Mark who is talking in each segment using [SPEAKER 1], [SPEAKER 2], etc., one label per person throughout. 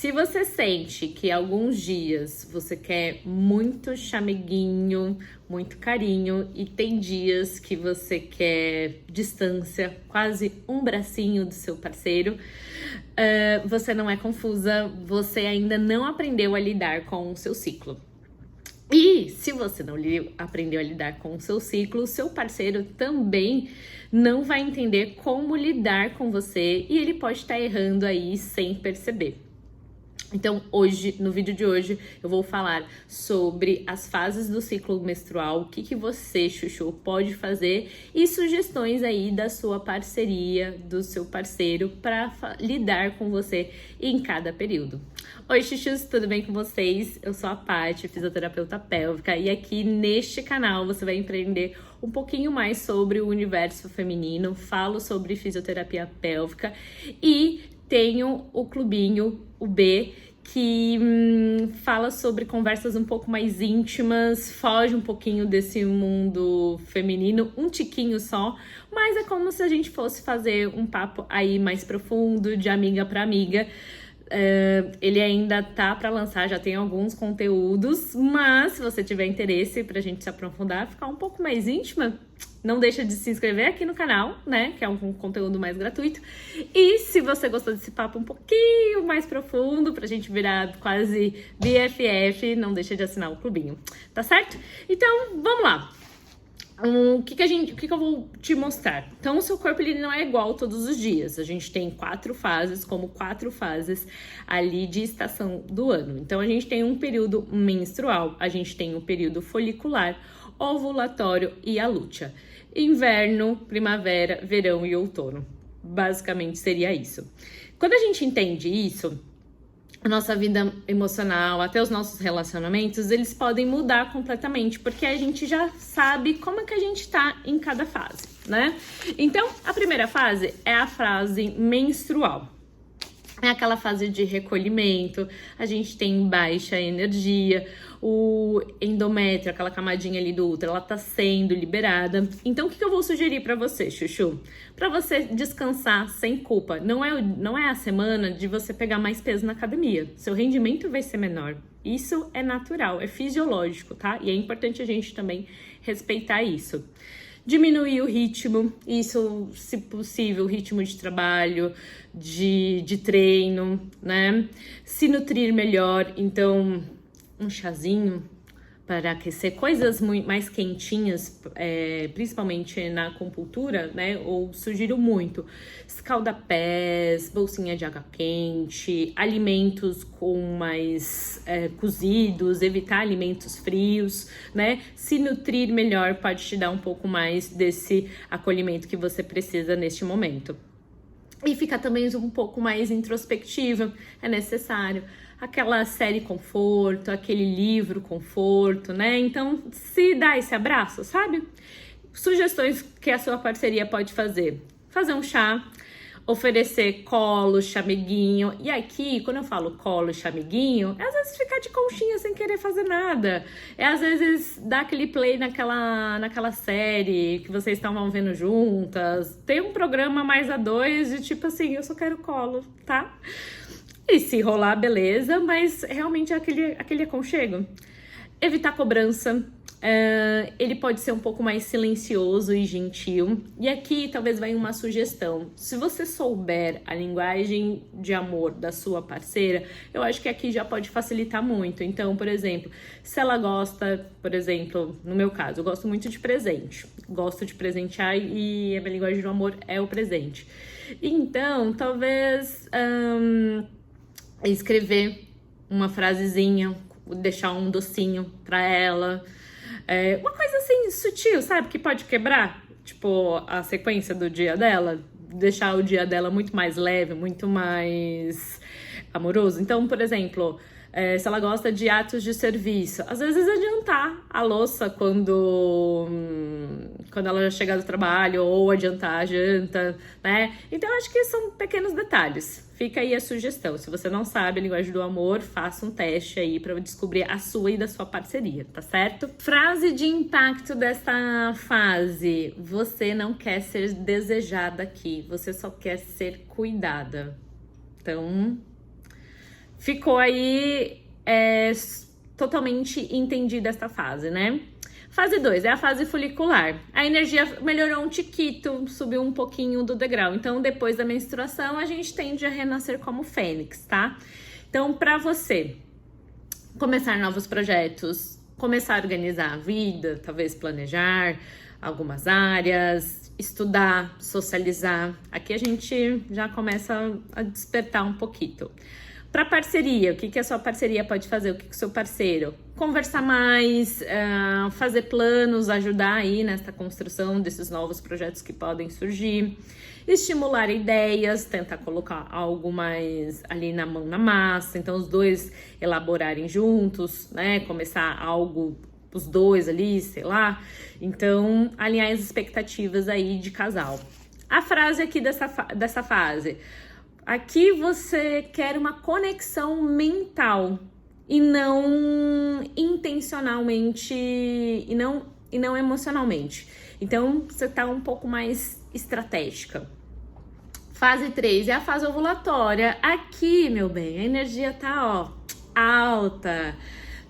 [SPEAKER 1] Se você sente que alguns dias você quer muito chameguinho, muito carinho, e tem dias que você quer distância, quase um bracinho do seu parceiro, você não é confusa, você ainda não aprendeu a lidar com o seu ciclo. E se você não aprendeu a lidar com o seu ciclo, o seu parceiro também não vai entender como lidar com você e ele pode estar errando aí sem perceber. Então, hoje, no vídeo de hoje, eu vou falar sobre as fases do ciclo menstrual, o que você, chuchu, pode fazer e sugestões aí da sua parceria, do seu parceiro, para lidar com você em cada período. Oi, chuchus, tudo bem com vocês? Eu sou a Paty, fisioterapeuta pélvica, e aqui neste canal você vai aprender um pouquinho mais sobre o universo feminino, falo sobre fisioterapia pélvica e tenho o clubinho, o B, que fala sobre conversas um pouco mais íntimas, foge um pouquinho desse mundo feminino, um tiquinho só, mas é como se a gente fosse fazer um papo aí mais profundo, de amiga para amiga. Ele ainda tá para lançar, já tem alguns conteúdos, mas se você tiver interesse pra gente se aprofundar, ficar um pouco mais íntima, não deixa de se inscrever aqui no canal, né, que é um conteúdo mais gratuito. E se você gostou desse papo um pouquinho mais profundo, pra gente virar quase BFF, não deixa de assinar o clubinho, tá certo? Então, vamos lá. O que eu vou te mostrar? Então, o seu corpo ele não é igual todos os dias. A gente tem 4 fases, como 4 fases ali de estação do ano. Então, a gente tem um período menstrual, a gente tem um período folicular, ovulatório e a lútea. Inverno, primavera, verão e outono. Basicamente seria isso. Quando a gente entende isso, a nossa vida emocional, até os nossos relacionamentos, eles podem mudar completamente, porque a gente já sabe como é que a gente tá em cada fase, né? Então, a primeira fase é a fase menstrual. É aquela fase de recolhimento, a gente tem baixa energia, o endométrio, aquela camadinha ali do útero, ela tá sendo liberada. Então, o que eu vou sugerir pra você, chuchu? Pra você descansar sem culpa. Não é a semana de você pegar mais peso na academia. Seu rendimento vai ser menor. Isso é natural, é fisiológico, tá? E é importante a gente também respeitar isso. Diminuir o ritmo, isso, se possível, o ritmo de trabalho, de treino, né? Se nutrir melhor, então um chazinho para aquecer, coisas muito mais quentinhas, principalmente na acupuntura, né? Ou sugiro muito escalda-pés, bolsinha de água quente, alimentos com mais cozidos, evitar alimentos frios, né? Se nutrir melhor pode te dar um pouco mais desse acolhimento que você precisa neste momento. E ficar também um pouco mais introspectiva, é necessário. Aquela série conforto, aquele livro conforto, né? Então, se dá esse abraço, sabe? Sugestões que a sua parceria pode fazer. Fazer um chá, oferecer colo, chameguinho. E aqui, quando eu falo colo, chameguinho, é às vezes ficar de conchinha sem querer fazer nada. É às vezes dar aquele play naquela série que vocês estavam vendo juntas. Tem um programa mais a dois de tipo assim, eu só quero colo, tá? E se rolar, beleza, mas realmente é aquele aconchego. Evitar cobrança. Ele pode ser um pouco mais silencioso e gentil. E aqui talvez venha uma sugestão. Se você souber a linguagem de amor da sua parceira, eu acho que aqui já pode facilitar muito. Então, por exemplo, se ela gosta, por exemplo, no meu caso, eu gosto muito de presente. Gosto de presentear e a minha linguagem do amor é o presente. Então, talvez escrever uma frasezinha, deixar um docinho pra ela. Uma coisa assim, sutil, sabe? Que pode quebrar, tipo, a sequência do dia dela. Deixar o dia dela muito mais leve, muito mais amoroso. Então, por exemplo, se ela gosta de atos de serviço, às vezes adiantar a louça quando ela já chegar do trabalho, ou adiantar a janta, né? Então, acho que são pequenos detalhes. Fica aí a sugestão. Se você não sabe a linguagem do amor, faça um teste aí para descobrir a sua e da sua parceria, tá certo? Frase de impacto dessa fase: você não quer ser desejada aqui, você só quer ser cuidada. Então, ficou aí totalmente entendida esta fase, né? Fase 2 é a fase folicular. A energia melhorou um tiquito, subiu um pouquinho do degrau. Então, depois da menstruação, a gente tende a renascer como fênix, tá? Então, para você começar novos projetos, começar a organizar a vida, talvez planejar algumas áreas, estudar, socializar, aqui a gente já começa a despertar um pouquinho. Para parceria, o que a sua parceria pode fazer? O que o seu parceiro? Conversar mais, fazer planos, ajudar aí nessa construção desses novos projetos que podem surgir, estimular ideias, tentar colocar algo mais ali na mão na massa, então os dois elaborarem juntos, né? Começar algo, os dois ali, sei lá. Então, alinhar as expectativas aí de casal. A frase aqui dessa fase: aqui você quer uma conexão mental e não intencionalmente e não emocionalmente. Então, você tá um pouco mais estratégica. Fase 3 é a fase ovulatória. Aqui, meu bem, a energia tá, ó, alta.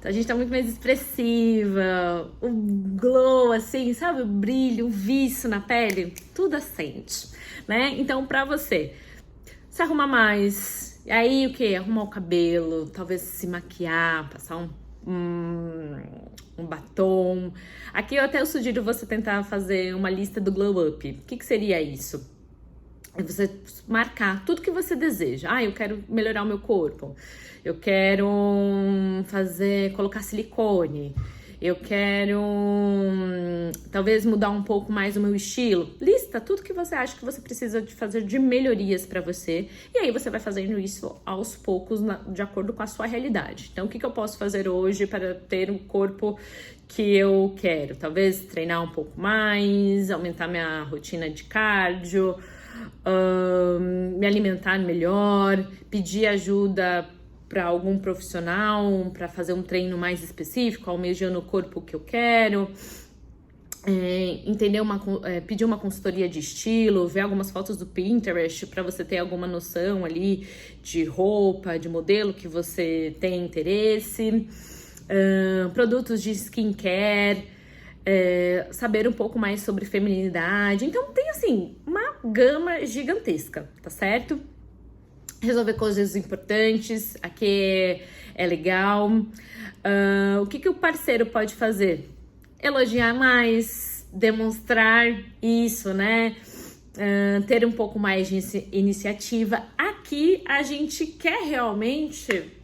[SPEAKER 1] A gente tá muito mais expressiva, o glow, assim, sabe? O brilho, o viço na pele, tudo acende, né? Então, pra você se arruma mais, e aí o que? Arrumar o cabelo, talvez se maquiar, passar um batom. Aqui eu até sugiro você tentar fazer uma lista do Glow Up. O que seria isso? É você marcar tudo que você deseja. Ah, eu quero melhorar o meu corpo, eu quero colocar silicone, eu quero talvez mudar um pouco mais o meu estilo. Lista tudo que você acha que você precisa de fazer de melhorias para você. E aí você vai fazendo isso aos poucos, de acordo com a sua realidade. Então, o que eu posso fazer hoje para ter um corpo que eu quero? Talvez treinar um pouco mais, aumentar minha rotina de cardio, me alimentar melhor, pedir ajuda para algum profissional, para fazer um treino mais específico, almejando o corpo que eu quero, pedir uma consultoria de estilo, ver algumas fotos do Pinterest para você ter alguma noção ali de roupa, de modelo que você tem interesse, produtos de skincare, saber um pouco mais sobre feminilidade. Então tem assim uma gama gigantesca, tá certo? Resolver coisas importantes, aqui é legal. O que o parceiro pode fazer? Elogiar mais, demonstrar isso, né? Ter um pouco mais de iniciativa. Aqui a gente quer realmente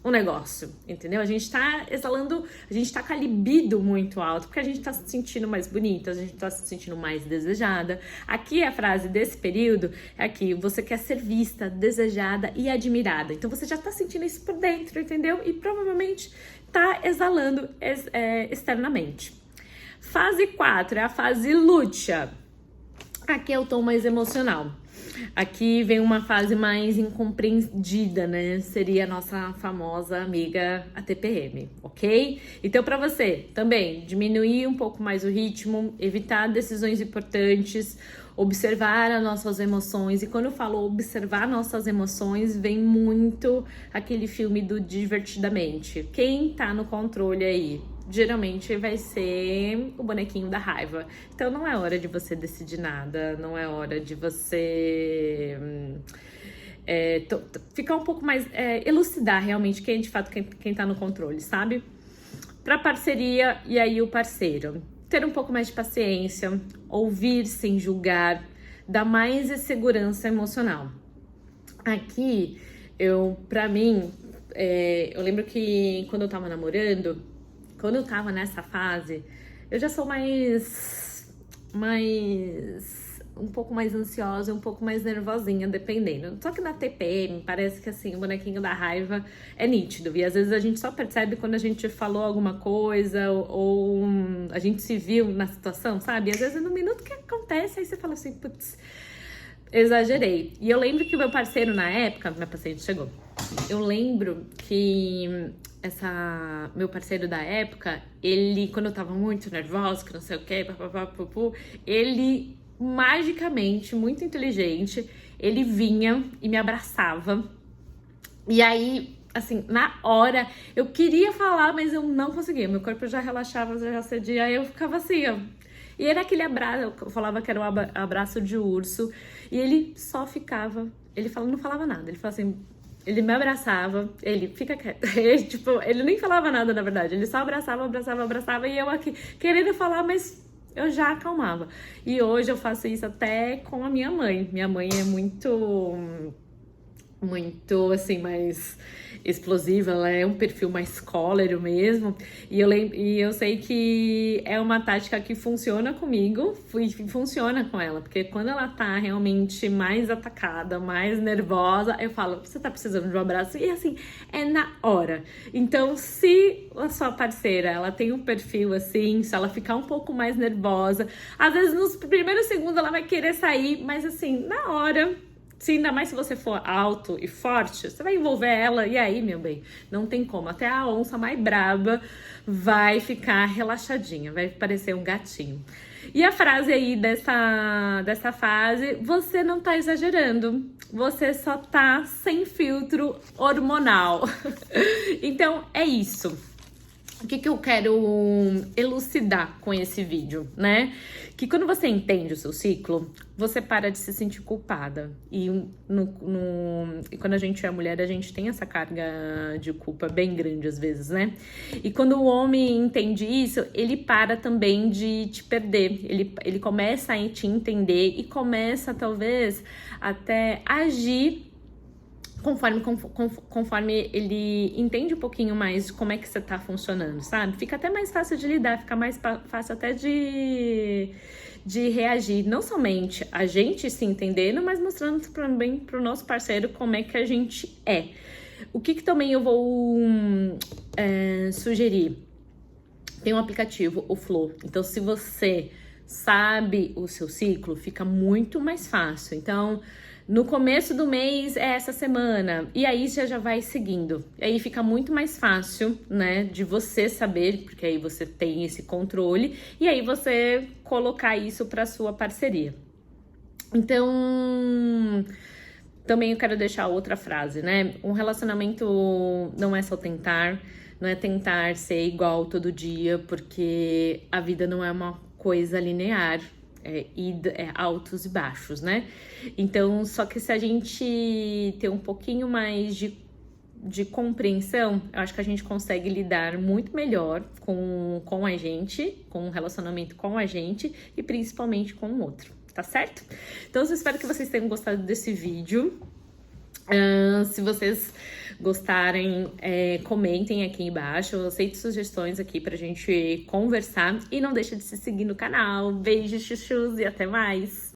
[SPEAKER 1] um negócio, entendeu? A gente tá exalando, a gente tá com a libido muito alto, porque a gente tá se sentindo mais bonita, a gente tá se sentindo mais desejada. Aqui a frase desse período é aqui: você quer ser vista, desejada e admirada. Então você já tá sentindo isso por dentro, entendeu? E provavelmente tá exalando externamente. Fase 4 é a fase lútea. Aqui é o tom mais emocional. Aqui vem uma fase mais incompreendida, né? Seria a nossa famosa amiga a TPM, ok? Então, para você também diminuir um pouco mais o ritmo, evitar decisões importantes, observar as nossas emoções. E quando eu falo observar nossas emoções, vem muito aquele filme do Divertidamente. Quem tá no controle aí? Geralmente vai ser o bonequinho da raiva. Então não é hora de você decidir nada, não é hora de você ficar um pouco mais, elucidar realmente quem de fato quem tá no controle, sabe? Pra parceria, e aí o parceiro ter um pouco mais de paciência, ouvir sem julgar, dar mais segurança emocional. Aqui, pra mim, eu lembro que quando eu tava namorando, quando eu tava nessa fase, eu já sou um pouco mais ansiosa, um pouco mais nervosinha, dependendo. Só que na TPM, parece que assim, o bonequinho da raiva é nítido. E às vezes a gente só percebe quando a gente falou alguma coisa ou a gente se viu na situação, sabe? E às vezes no minuto que acontece, aí você fala assim, putz, exagerei. E eu lembro que o meu parceiro na época, minha paciente chegou, eu lembro que meu parceiro da época, ele, quando eu tava muito nervosa, que não sei o que, ele magicamente, muito inteligente, ele vinha e me abraçava. E aí, assim, na hora, eu queria falar, mas eu não conseguia. Meu corpo já relaxava, já cedia, aí eu ficava assim, ó. E era aquele abraço, eu falava que era um abraço de urso, e ele só ficava, não falava nada, ele falava assim, ele me abraçava, ele fica quieto, ele, tipo, ele nem falava nada na verdade, ele só abraçava, e eu aqui querendo falar, mas eu já acalmava. E hoje eu faço isso até com a minha mãe. Minha mãe é muito assim, mais explosiva, ela é um perfil mais cólero mesmo, e eu sei que é uma tática que funciona comigo e funciona com ela, porque quando ela tá realmente mais atacada, mais nervosa, eu falo, você tá precisando de um abraço? E assim, é na hora. Então, se a sua parceira, ela tem um perfil assim, se ela ficar um pouco mais nervosa, às vezes nos primeiros segundos ela vai querer sair, mas assim, na hora, se ainda mais se você for alto e forte, você vai envolver ela, e aí, meu bem, não tem como. Até a onça mais braba vai ficar relaxadinha, vai parecer um gatinho. E a frase aí dessa fase, você não tá exagerando, você só tá sem filtro hormonal. Então, é isso. O que eu quero elucidar com esse vídeo, né? Que quando você entende o seu ciclo, você para de se sentir culpada. E quando a gente é mulher, a gente tem essa carga de culpa bem grande às vezes, né? E quando o homem entende isso, ele para também de te perder. Ele começa a te entender e começa, talvez, até agir conforme ele entende um pouquinho mais como é que você tá funcionando, sabe? Fica até mais fácil de lidar, fica mais fácil até de reagir. Não somente a gente se entendendo, mas mostrando também pro nosso parceiro como é que a gente é. O que também eu vou sugerir? Tem um aplicativo, o Flow. Então, se você sabe o seu ciclo, fica muito mais fácil. Então, no começo do mês é essa semana, e aí já vai seguindo. E aí fica muito mais fácil, né, de você saber, porque aí você tem esse controle, e aí você colocar isso para sua parceria. Então, também eu quero deixar outra frase, né? Um relacionamento não é só tentar, não é tentar ser igual todo dia, porque a vida não é uma coisa linear. Altos e baixos, né? Então, só que se a gente ter um pouquinho mais de compreensão, eu acho que a gente consegue lidar muito melhor com a gente, com o relacionamento com a gente e principalmente com o outro, tá certo? Então, eu espero que vocês tenham gostado desse vídeo. Se vocês gostarem, comentem aqui embaixo. Eu aceito sugestões aqui pra gente conversar. E não deixa de se seguir no canal. Beijos, chuchus e até mais!